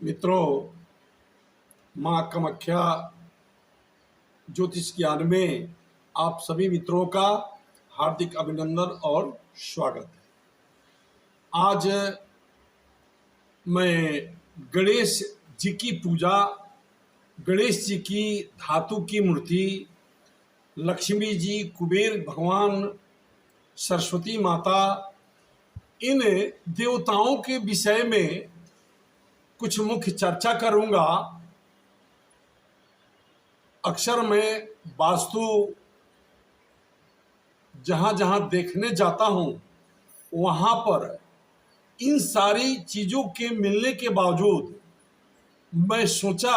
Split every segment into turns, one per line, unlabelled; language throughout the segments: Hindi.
मित्रों, माँ कामाख्या ज्योतिष ज्ञान में आप सभी मित्रों का हार्दिक अभिनंदन और स्वागत है। आज मैं गणेश जी की पूजा, गणेश जी की धातु की मूर्ति, लक्ष्मी जी, कुबेर भगवान, सरस्वती माता, इन देवताओं के विषय में कुछ मुख्य चर्चा करूंगा। अक्सर मैं वास्तु जहां जहां देखने जाता हूं, वहां पर इन सारी चीजों के मिलने के बावजूद मैं सोचा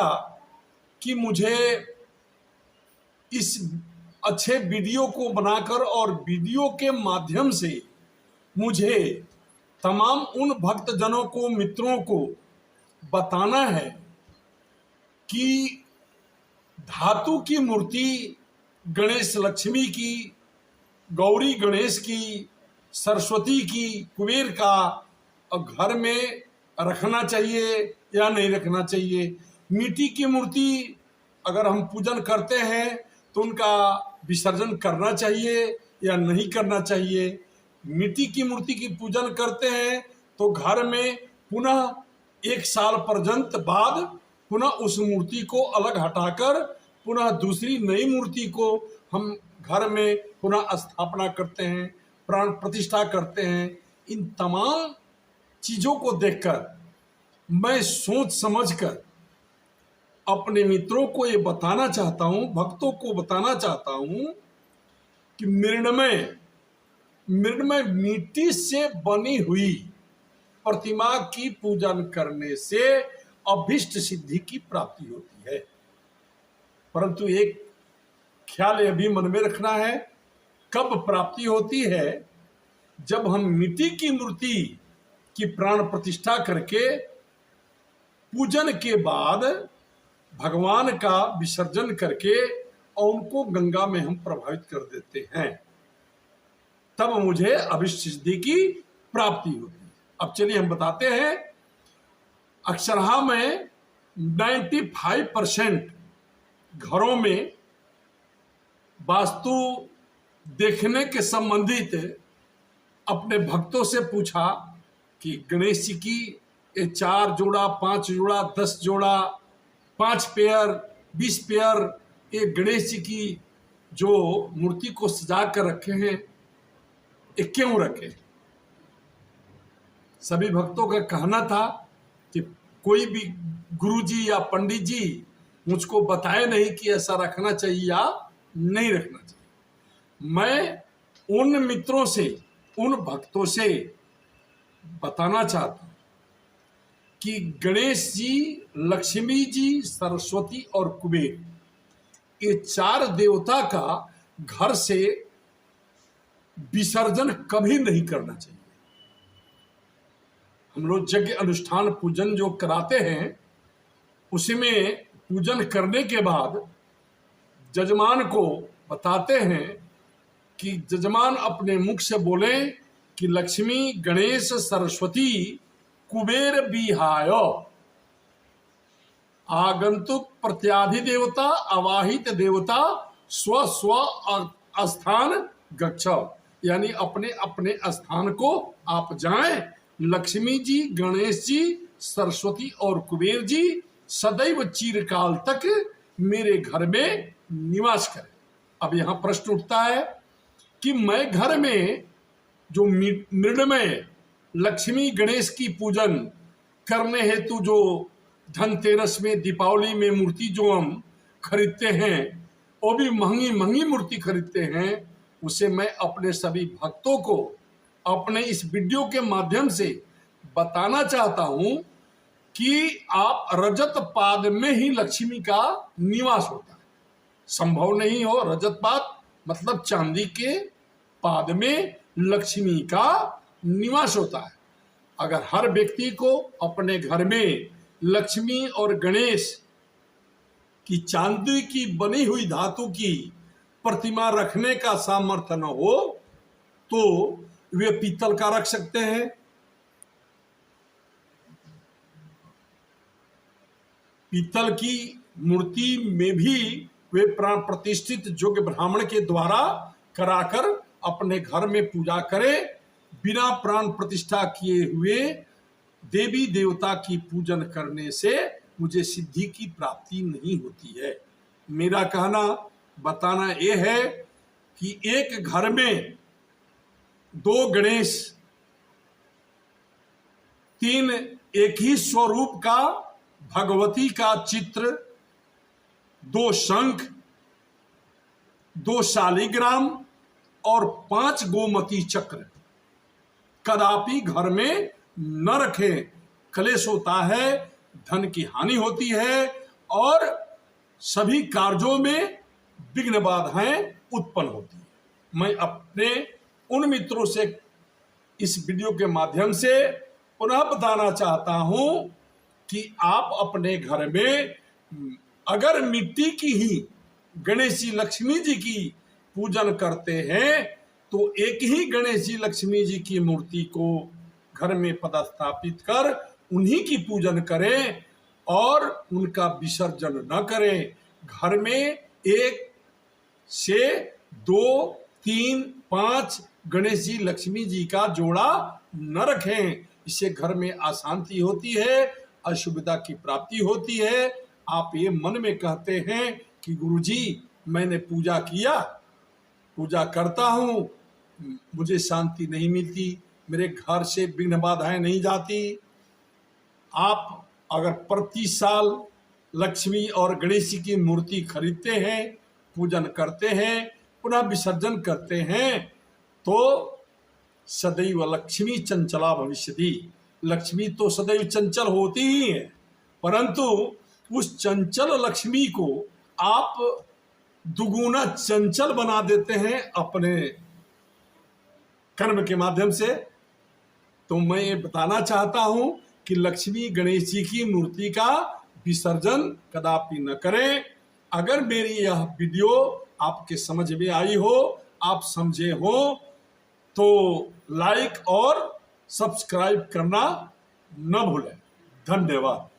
कि मुझे इस अच्छे वीडियो को बनाकर और वीडियो के माध्यम से मुझे तमाम उन भक्तजनों को, मित्रों को बताना है कि धातु की मूर्ति गणेश लक्ष्मी की, गौरी गणेश की, सरस्वती की, कुबेर का घर में रखना चाहिए या नहीं रखना चाहिए। मिट्टी की मूर्ति अगर हम पूजन करते हैं तो उनका विसर्जन करना चाहिए या नहीं करना चाहिए। मिट्टी की मूर्ति की पूजन करते हैं तो घर में पुनः 1 साल पर्यंत बाद पुनः उस मूर्ति को अलग हटाकर पुनः दूसरी नई मूर्ति को हम घर में पुनः स्थापना करते हैं, प्राण प्रतिष्ठा करते हैं। इन तमाम चीजों को देखकर मैं सोच समझकर अपने मित्रों को ये बताना चाहता हूं, भक्तों को बताना चाहता हूं कि मृण्मय मिट्टी से बनी हुई प्रतिमा की पूजन करने से अभीष्ट सिद्धि की प्राप्ति होती है। परंतु एक ख्याल यह भी मन में रखना है, कब प्राप्ति होती है? जब हम मिट्टी की मूर्ति की प्राण प्रतिष्ठा करके पूजन के बाद भगवान का विसर्जन करके और उनको गंगा में हम प्रभावित कर देते हैं, तब मुझे अभीष्ट सिद्धि की प्राप्ति होती है। अब चलिए हम बताते हैं। अक्सरहा में 95% घरों में वास्तु देखने के संबंधित अपने भक्तों से पूछा कि गणेश जी की 4 जोड़ा, 5 जोड़ा, 10 जोड़ा, 5 पेयर, 20 पेयर ये गणेश जी की जो मूर्ति को सजा कर रखे हैं, ये क्यों रखे? सभी भक्तों का कहना था कि कोई भी गुरुजी या पंडित जी मुझको बताए नहीं कि ऐसा रखना चाहिए या नहीं रखना चाहिए। मैं उन मित्रों से, उन भक्तों से बताना चाहता हूं कि गणेश जी, लक्ष्मी जी, सरस्वती और कुबेर, ये 4 देवता का घर से विसर्जन कभी नहीं करना चाहिए। हम लोग यज्ञ अनुष्ठान पूजन जो कराते हैं, उसमें पूजन करने के बाद जजमान को बताते हैं कि जजमान अपने मुख से बोले कि लक्ष्मी, गणेश, सरस्वती, कुबेर विहाय आगंतुक प्रत्याधिदेवता अवाहित देवता स्व स्व स्थान गच्छ, यानी अपने अपने स्थान को आप जाएं। लक्ष्मी जी, गणेश जी, सरस्वती और कुबेर जी सदैव चिरकाल तक मेरे घर में निवास करें। अब यहाँ प्रश्न उठता है कि मैं घर में जो मृण्मय लक्ष्मी गणेश की पूजन करने हेतु जो धनतेरस में, दीपावली में मूर्ति जो हम खरीदते हैं, वो भी महंगी महंगी मूर्ति खरीदते हैं, उसे मैं अपने सभी भक्तों को अपने इस वीडियो के माध्यम से बताना चाहता हूं कि आप रजत पाद में ही लक्ष्मी का निवास होता है। संभव नहीं हो रजत पाद मतलब चांदी के पाद में लक्ष्मी का निवास होता है। अगर हर व्यक्ति को अपने घर में लक्ष्मी और गणेश की चांदी की बनी हुई धातु की प्रतिमा रखने का सामर्थ्य न हो तो वे पीतल का रख सकते हैं, पीतल की मूर्ति में भी वे प्राण प्रतिष्ठित योग्य ब्राह्मण के द्वारा कराकर अपने घर में पूजा करें। बिना प्राण प्रतिष्ठा किए हुए देवी देवता की पूजन करने से मुझे सिद्धि की प्राप्ति नहीं होती है। मेरा कहना बताना यह है कि एक घर में 2 गणेश, 3 एक ही स्वरूप का भगवती का चित्र, 2 शंख, 2 शालिग्राम और 5 गोमती चक्र कदापि घर में न रखें। क्लेश होता है, धन की हानि होती है और सभी कार्यों में विघ्न बाधाएं उत्पन्न होती है। मैं अपने उन मित्रों से इस वीडियो के माध्यम से पुनः बताना चाहता हूं कि आप अपने घर में अगर मिट्टी की ही गणेश जी लक्ष्मी जी की पूजन करते हैं तो एक ही गणेश जी लक्ष्मी जी की मूर्ति को घर में पदस्थापित कर उन्हीं की पूजन करें और उनका विसर्जन न करें। घर में 1 से 2, 3, 5 गणेश जी लक्ष्मी जी का जोड़ा न रखें। इससे घर में अशांति होती है, अशुभता की प्राप्ति होती है। आप ये मन में कहते हैं कि गुरुजी मैंने पूजा किया, पूजा करता हूँ, मुझे शांति नहीं मिलती, मेरे घर से विघ्न बाधाएं नहीं जाती। आप अगर प्रति साल लक्ष्मी और गणेश जी की मूर्ति खरीदते हैं, पूजन करते हैं, पुनः विसर्जन करते हैं तो सदैव लक्ष्मी चंचला भविष्यति। लक्ष्मी तो सदैव चंचल होती ही है, परंतु उस चंचल लक्ष्मी को आप दुगुना चंचल बना देते हैं अपने कर्म के माध्यम से। तो मैं ये बताना चाहता हूं कि लक्ष्मी गणेश जी की मूर्ति का विसर्जन कदापि न करें। अगर मेरी यह वीडियो आपके समझ में आई हो, आप समझे हो, तो लाइक और सब्सक्राइब करना न भूलें। धन्यवाद।